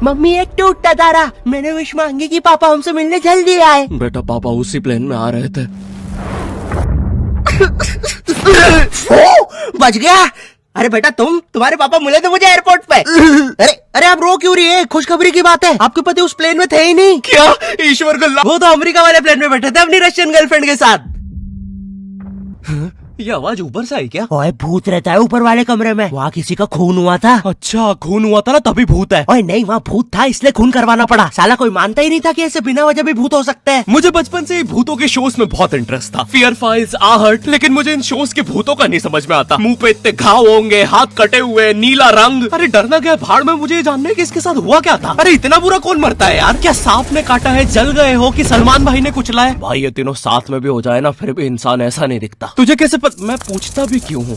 Mummy एक टूटता तारा, मैंने विश मांगी कि पापा हमसे मिलने जल्दी आए। बेटा पापा उसी प्लेन में आ रहे थे। बच गया। अरे बेटा तुम्हारे पापा मिले थे मुझे एयरपोर्ट पे। अरे आप रो क्यों रही है? खुशखबरी की बात है, आपके पति उस प्लेन में थे ही नहीं। क्या? ईश्वर को वो तो अमेरिका वाले प्लेन में बैठे थे अपनी रशियन गर्लफ्रेंड के साथ। ये आवाज ऊपर से आई क्या? ओए भूत रहता है ऊपर वाले कमरे में, वहाँ किसी का खून हुआ था। अच्छा खून हुआ था ना तभी भूत है। ओए नहीं, वहाँ भूत था इसलिए खून करवाना पड़ा। साला कोई मानता ही नहीं था कि ऐसे बिना वजह भी भूत हो सकते हैं। मुझे बचपन से ही भूतों के शोज में बहुत इंटरेस्ट था, फियर फाइल्स, आहट, लेकिन मुझे इन शोज के भूतों का नहीं समझ में आता। मुंह पे इतने घाव होंगे, हाथ कटे हुए, नीला रंग। अरे डरना क्या भाड़ में, मुझे जानना है कि इसके साथ हुआ क्या था। अरे इतना बुरा कौन मरता है यार? क्या सांप ने काटा है, जल गए हो कि सलमान भाई ने कुचला है? भाई ये तीनों साथ में भी हो जाए ना फिर भी इंसान ऐसा नहीं दिखता। तुझे कैसे मैं पूछता भी क्यों हूँ?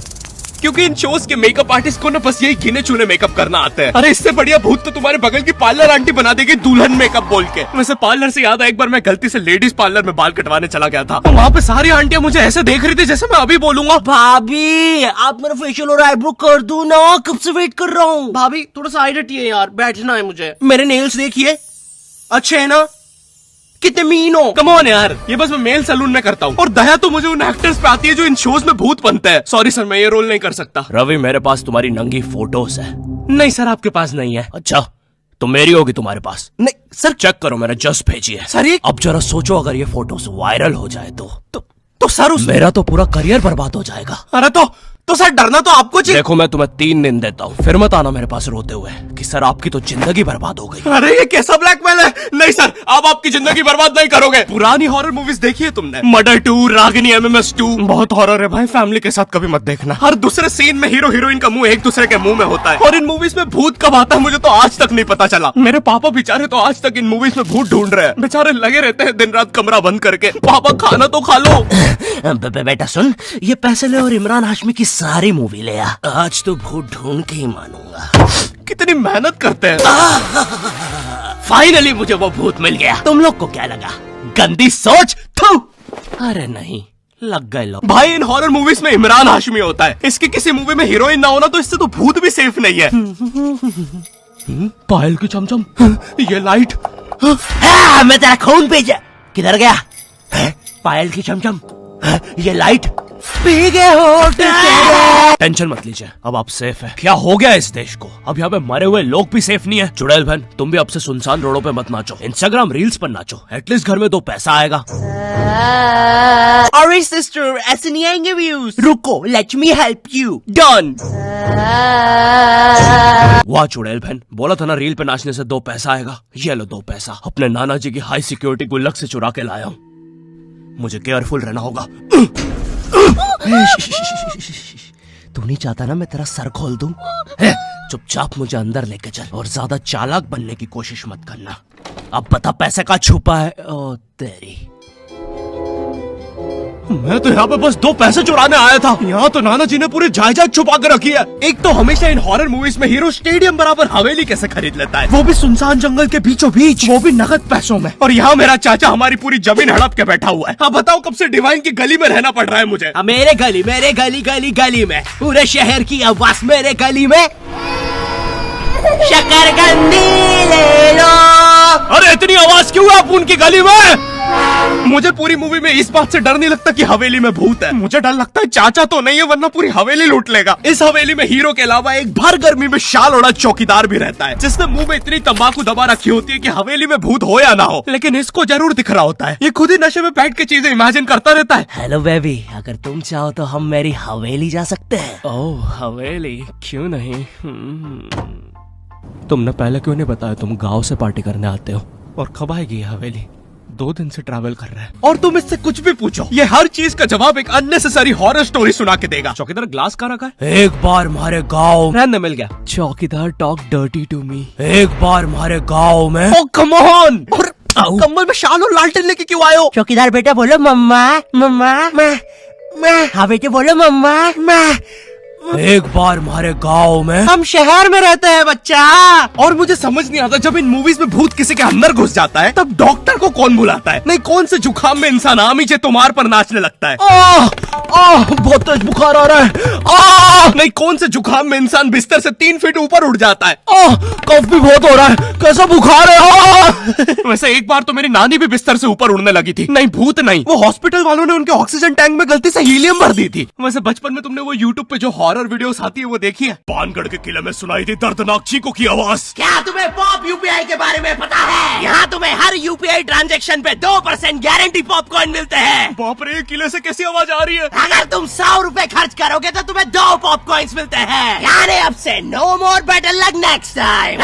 क्योंकि इन शोज के मेकअप आर्टिस्ट को ना बस यही गिने चुने मेकअप करना आता है। अरे इससे बढ़िया भूत तो तुम्हारे बगल की पार्लर आंटी बना देगी दुल्हन मेकअप बोल के। वैसे पार्लर से याद है, एक बार मैं गलती से लेडीज पार्लर में बाल कटवाने चला गया था, तो वहाँ पे सारी आंटियां मुझे ऐसे देख रही थी जैसे मैं अभी बोलूंगा भाभी आप मेरा फेशियल और आईब्रो कर दो ना, कब से वेट कर रहा हूँ। भाभी थोड़ा सा साइड हटिए यार, बैठना है मुझे। मेरे नेल्स देखिए, अच्छे है ना? कितने मीन हो। कम ऑन यार, ये बस मैं मेल सैलून में करता हूँ। और दया तो मुझे उन एक्टर्स पे आती है जो इन शोज में भूत बनते हैं। सॉरी सर, मैं ये रोल नहीं कर सकता। रवि मेरे पास तुम्हारी नंगी फोटोज है। नहीं सर आपके पास नहीं है। अच्छा तो मेरी होगी तुम्हारे पास? नहीं सर। चेक करो, मैंने जस्ट भेजी है। सर ये अब जरा सोचो, अगर ये फोटोज वायरल हो जाए तो सर मेरा तो पूरा करियर बर्बाद हो जाएगा। अरे तो सर डरना तो आपको चाहिए। देखो मैं तुम्हें 3 दिन देता हूँ, फिर मत आना मेरे पास रोते हुए कि सर आपकी तो जिंदगी बर्बाद हो गई। अरे ये कैसा ब्लैकमेल है? नहीं सर, आप आपकी जिंदगी बर्बाद नहीं करोगे। पुरानी हॉरर मूवीज देखी है तुमने? मर्डर 2, रागिनी, MMS 2, बहुत हॉरर है भाई, फैमिली के साथ कभी मत देखना। हर दूसरे सीन में हीरो हीरोइन का मुंह एक दूसरे के मुंह में होता है। और इन मूवीज में भूत कब आता है मुझे तो आज तक नहीं पता चला। मेरे पापा बेचारे तो आज तक इन मूवीज में भूत ढूंढ रहे हैं। बेचारे लगे रहते हैं दिन रात कमरा बंद करके। पापा खाना तो खा लो। बेटा सुन, ये पैसे ले और इमरान हाशमी की सारी मूवी ले आ। आज तो भूत ढूंढ के ही मानूंगा। कितनी मेहनत करते हैं। फाइनली मुझे वो भूत मिल गया। तुम लोग को क्या लगा? गंदी सोच। थू। अरे नहीं, लग गए लोग। भाई इन हॉरर मूवीज में इमरान हाशमी होता है, इसकी किसी मूवी में हीरोइन ना होना तो इससे तो भूत भी सेफ नहीं है। पायल की चमचम, ये लाइट। मैं तेरा खून भेजा। किधर गया? पायल की चमचम, ये लाइट पी गए हो। टेंशन मत लीजिए, अब आप सेफ है। क्या हो गया इस देश को? अब यहाँ पे मरे हुए लोग भी सेफ नहीं है। चुड़ैल बहन तुम भी अब से सुनसान रोडों पे मत नाचो, इंस्टाग्राम रील्स पर नाचो, एटलीस्ट घर में 2 पैसा आएगा। अरे सिस्टर ऐसे नहीं आएंगे व्यूज। रुको, let me help you. Done. वाह चुड़ैल बहन, बोला था ना रील पे नाचने से 2 पैसा आएगा। ये लो 2 पैसा, अपने नाना जी की हाई सिक्योरिटी गुल्लक से चुरा के लाया हूँ। मुझे केयरफुल रहना होगा। तू नहीं चाहता ना मैं तेरा सर खोल दूं? चुपचाप मुझे अंदर लेके चल और ज्यादा चालाक बनने की कोशिश मत करना। अब बता पैसे का छुपा है। ओ तेरी, मैं तो यहाँ पे बस 2 पैसे चुराने आया था। यहाँ तो नाना जी ने पूरी जायदाद छुपा कर रखी है। एक तो हमेशा इन हॉरर मूवीज में हीरो स्टेडियम बराबर हवेली कैसे खरीद लेता है, वो भी सुनसान जंगल के बीचों बीच, वो भी नगद पैसों में। और यहाँ मेरा चाचा हमारी पूरी जमीन हड़प के बैठा हुआ है। अब बताओ कब से डिवाइन की गली में रहना पड़ रहा है मुझे। मेरे गली में पूरे शहर की आवाज मेरे गली में। शकरकंदी ले लो। अरे इतनी आवाज क्यों है आप उनकी गली में? मुझे पूरी मूवी में इस बात से डर नहीं लगता कि हवेली में भूत है, मुझे डर लगता है चाचा तो नहीं है वरना पूरी हवेली लूट लेगा। इस हवेली में हीरो के अलावा एक भर गर्मी में शाल ओढ़ा चौकीदार भी रहता है, जिसने मुंह में इतनी तंबाकू दबा रखी होती है कि हवेली में भूत हो या ना हो, लेकिन इसको जरूर दिख रहा होता है। ये खुद ही नशे में बैठ के चीजें इमेजिन करता रहता है। हेलो बेबी, अगर तुम चाहो तो हम मेरी हवेली जा सकते हैं। ओह हवेली, क्यों नहीं? तुमने पहले क्यों नहीं बताया तुम गाँव से पार्टी करने आते हो? और कब आएगी ये हवेली? 2 दिन से ट्रैवल कर रहा है और तुम इससे कुछ भी पूछो, ये हर चीज का जवाब एक अननेसेसरी हॉरर स्टोरी सुना के देगा। चौकीदार ग्लास कहाँ रखा है? एक बार हमारे गाँव रहने मिल गया। चौकीदार टॉक डर्टी टू मी। एक बार हमारे गाँव में। ओह कम ऑन। और कंबल में शाल और लालटेन लेके क्यों आए हो? चौकीदार बेटा बोलो मम्मा मम्मा। मैं। हाँ बेटे बोलो मम्मा। एक बार हमारे गांव में हम शहर में रहते हैं बच्चा। और मुझे समझ नहीं आता, जब इन मूवीज में भूत किसी के अंदर घुस जाता है तब डॉक्टर को कौन बुलाता है? नहीं, कौन से जुकाम में इंसान आमीचे तुम्हार पर नाचने लगता है? बहुत तेज बुखार आ रहा है। नहीं, कौन से जुकाम में इंसान बिस्तर से 3 फीट ऊपर उठ जाता है? कफ भी बहुत हो रहा है, कैसा बुखार है? वैसे एक बार तो मेरी नानी भी बिस्तर से ऊपर उड़ने लगी थी। नहीं, भूत नहीं, वो हॉस्पिटल वालों ने उनके ऑक्सीजन टैंक में गलती से हीलियम भर दी थी। वैसे बचपन में तुमने वो यूट्यूब पे जो हॉरर वीडियोस आती है वो देखी है? पानगढ़ के किले में सुनाई थी दर्दनाक चीखों की आवाज। क्या तुम्हें पॉप यूपीआई के बारे में पता है? यहाँ तुम्हें हर यूपीआई ट्रांजैक्शन पे 2% गारंटी पॉपकॉर्न मिलते हैं। बाप रे, किले से कैसी आवाज आ रही है? अगर तुम 100 रुपए खर्च करोगे तो तुम्हें 2 पॉपकॉर्न्स मिलते हैं। यानी अब से no more better luck next time.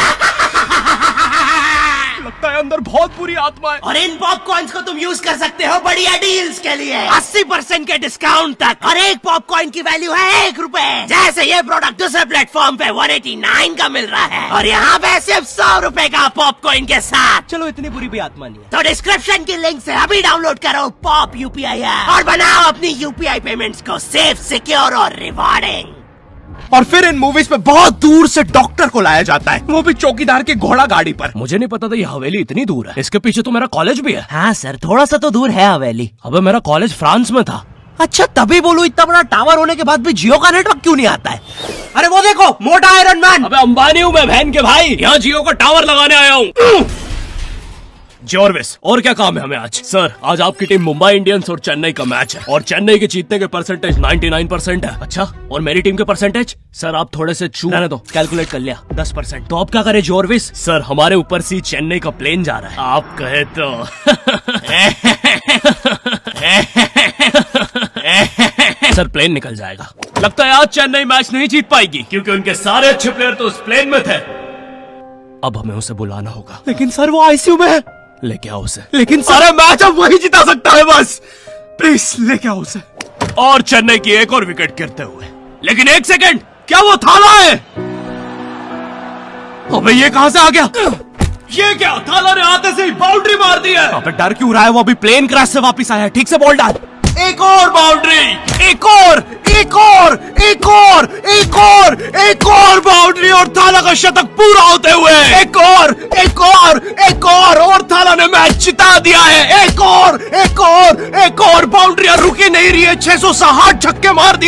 लगता है अंदर बहुत बुरी आत्मा है। और इन पॉपकॉर्न्स को तुम यूज कर सकते हो बढ़िया डील्स के लिए, 80% के डिस्काउंट तक। और एक पॉपकॉर्न की वैल्यू है 1 रुपए। जैसे ये प्रोडक्ट दूसरे प्लेटफॉर्म पे 189 का मिल रहा है और यहाँ पे सिर्फ 100 रुपए का पॉपकॉर्न के साथ। चलो, इतनी बुरी भी आत्मा नहीं है। तो डिस्क्रिप्शन की लिंक से अभी डाउनलोड करो पॉप यूपीआई ऐप और बनाओ अपनी यूपीआई पेमेंट्स को सेफ, सिक्योर और रिवॉर्डिंग। और फिर इन मूवीज में बहुत दूर से डॉक्टर को लाया जाता है, वो भी चौकीदार की घोड़ा गाड़ी पर। मुझे नहीं पता था ये हवेली इतनी दूर है। इसके पीछे तो मेरा कॉलेज भी है। हाँ सर, थोड़ा सा तो दूर है हवेली। अबे, मेरा कॉलेज फ्रांस में था। अच्छा, तभी बोलूं इतना बड़ा टावर होने के बाद भी जियो का नेटवर्क क्यों नहीं आता है? अरे वो देखो, मोटा आयरन मैन। अबे अंबानी हूँ मैं बहन के भाई, यहाँ जियो का टावर लगाने आया हूँ। जॉर्विस, और क्या काम है हमें आज? सर, आज आपकी टीम मुंबई इंडियंस और चेन्नई का मैच है और चेन्नई के जीतने के परसेंटेज 99% है। अच्छा, और मेरी टीम के परसेंटेज? सर, आप थोड़े से रहने दो, कैलकुलेट कर लिया, 10%। तो आप क्या करें जॉर्विस? सर, हमारे ऊपर से चेन्नई का प्लेन जा रहा है। आप कहे तो सर, प्लेन निकल जाएगा। लगता है आज चेन्नई मैच नहीं जीत पाएगी क्योंकि उनके सारे अच्छे प्लेयर तो उस प्लेन में थे। अब हमें उसे बुलाना होगा। लेकिन सर, वो आईसीयू में है। लेके आओ उसे। लेकिन सारे मैच अब वही जिता सकता है, बस प्लीज लेके आओ उसे। और चेन्नई की एक और विकेट गिरते हुए। लेकिन 1 सेकंड, क्या वो थाला है? अबे, ये कहां से आ गया? ये क्या, थाला ने आते से ही बाउंड्री मार दी है। अबे, डर क्यों रहा है? वो अभी प्लेन क्रैश से वापस आया है। ठीक से बॉल डाल। एक और बाउंड्री, एक और, एक और, एक और, एक और, एक और बाउंड्री और थाला का शतक पूरा होते हुए एक और, एक और, एक और थाला ने मैच जिता दिया है। एक और, एक और, एक और बाउंड्री रुकी नहीं रही है। 660 छक्के मार दिए